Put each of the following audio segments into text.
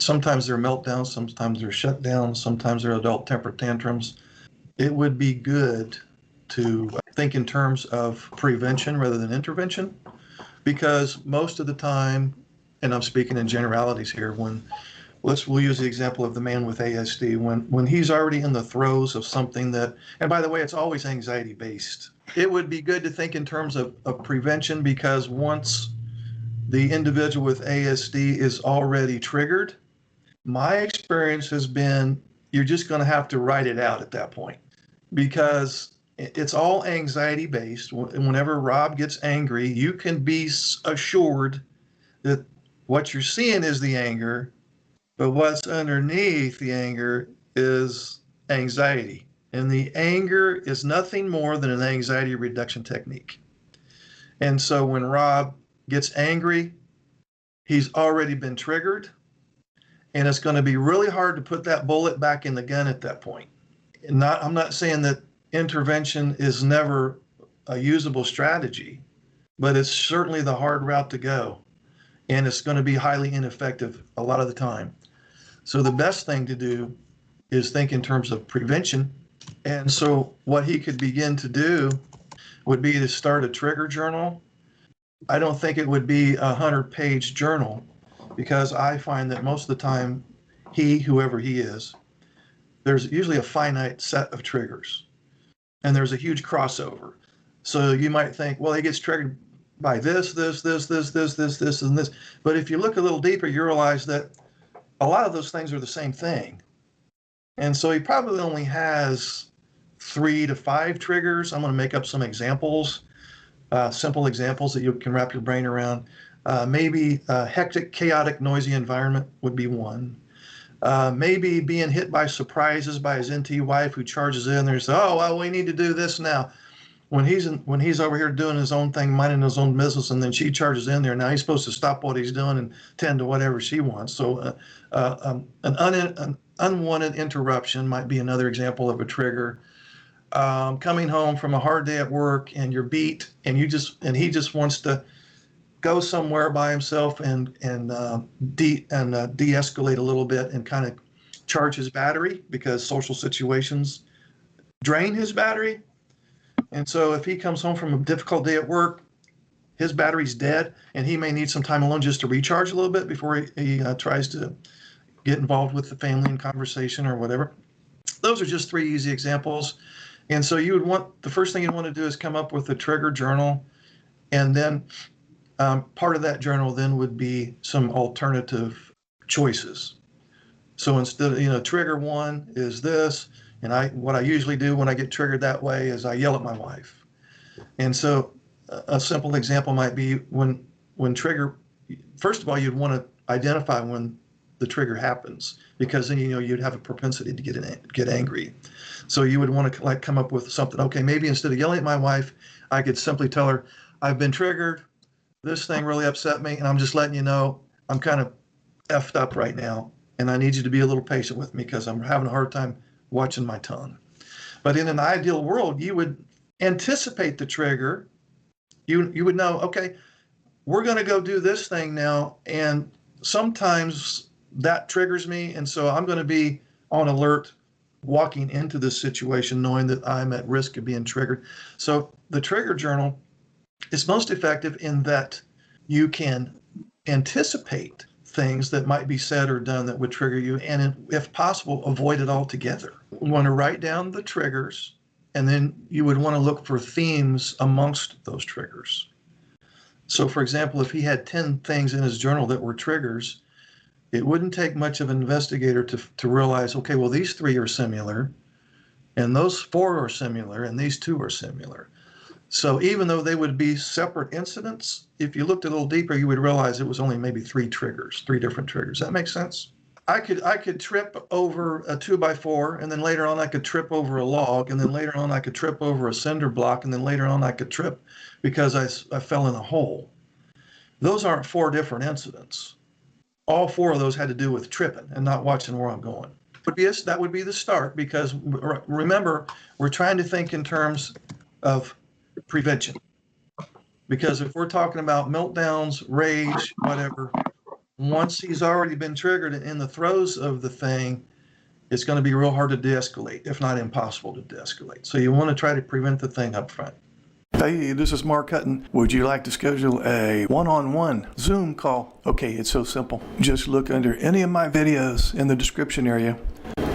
Sometimes they're meltdowns, sometimes they're shutdowns, sometimes they're adult temper tantrums. It would be good to think in terms of prevention rather than intervention, because most of the time, and I'm speaking in generalities here, we'll use the example of the man with ASD, when he's already in the throes of something that, and by the way, it's always anxiety based. It would be good to think in terms of prevention, because once the individual with ASD is already triggered, my experience has been you're just going to have to write it out at that point, because it's all anxiety based. Whenever Rob gets angry, you can be assured that what you're seeing is the anger, but what's underneath the anger is anxiety. And the anger is nothing more than an anxiety reduction technique. And so when Rob gets angry, he's already been triggered, and it's going to be really hard to put that bullet back in the gun at that point. I'm not saying that intervention is never a usable strategy, but it's certainly the hard route to go, and it's going to be highly ineffective a lot of the time. So the best thing to do is think in terms of prevention. And so what he could begin to do would be to start a trigger journal. I don't think it would be a 100-page journal, because I find that most of the time, whoever he is, there's usually a finite set of triggers, and there's a huge crossover. So you might think, well, he gets triggered by this, and this. But if you look a little deeper, you realize that a lot of those things are the same thing. And so he probably only has 3 to 5 triggers. I'm going to make up some examples, simple examples that you can wrap your brain around. Maybe a hectic, chaotic, noisy environment would be one. Maybe being hit by surprises by his NT wife, who charges in there and says, "Oh, well, we need to do this now." When he's over here doing his own thing, minding his own business, and then she charges in there. Now he's supposed to stop what he's doing and tend to whatever she wants. So an unwanted interruption might be another example of a trigger. Coming home from a hard day at work, and you're beat, and he just wants to go somewhere by himself and de-escalate a little bit and kind of charge his battery, because social situations drain his battery. And so if he comes home from a difficult day at work, his battery's dead, and he may need some time alone just to recharge a little bit before he tries to get involved with the family in conversation or whatever. Those are just 3 easy examples. And so the first thing you'd want to do is come up with a trigger journal, and then part of that journal then would be some alternative choices. So instead of, trigger 1 is this, and what I usually do when I get triggered that way is I yell at my wife. And so a simple example might be when trigger, first of all, you'd want to identify when the trigger happens, because then you'd have a propensity to get angry. So you would want to come up with something. Okay, maybe instead of yelling at my wife, I could simply tell her, "I've been triggered. This thing really upset me, and I'm just letting you know I'm kind of effed up right now, and I need you to be a little patient with me because I'm having a hard time watching my tongue." But in an ideal world, you would anticipate the trigger. You would know, okay, we're going to go do this thing now, and sometimes that triggers me, and so I'm going to be on alert walking into this situation knowing that I'm at risk of being triggered. So the trigger journal is most effective in that you can anticipate things that might be said or done that would trigger you, and if possible, avoid it altogether. You want to write down the triggers, and then you would want to look for themes amongst those triggers. So for example, if he had 10 things in his journal that were triggers, it wouldn't take much of an investigator to realize, okay, well, these 3 are similar, and those 4 are similar, and these 2 are similar. So even though they would be separate incidents, if you looked a little deeper, you would realize it was only maybe 3 triggers, 3 different triggers. That makes sense? I could trip over a 2x4, and then later on I could trip over a log, and then later on I could trip over a cinder block, and then later on I could trip because I fell in a hole. Those aren't 4 different incidents. All 4 of those had to do with tripping and not watching where I'm going. That would be the start, because remember, we're trying to think in terms of prevention. Because if we're talking about meltdowns, rage, whatever, once he's already been triggered and in the throes of the thing, it's going to be real hard to de-escalate, if not impossible to de-escalate. So you want to try to prevent the thing up front. Hey, this is Mark Hutten. Would you like to schedule a one-on-one Zoom call? Okay, it's so simple. Just look under any of my videos in the description area.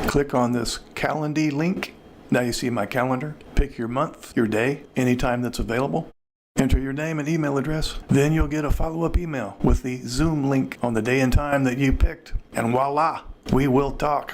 Click on this Calendly link. Now you see my calendar. Pick your month, your day, anytime that's available. Enter your name and email address. Then you'll get a follow-up email with the Zoom link on the day and time that you picked. And voila, we will talk.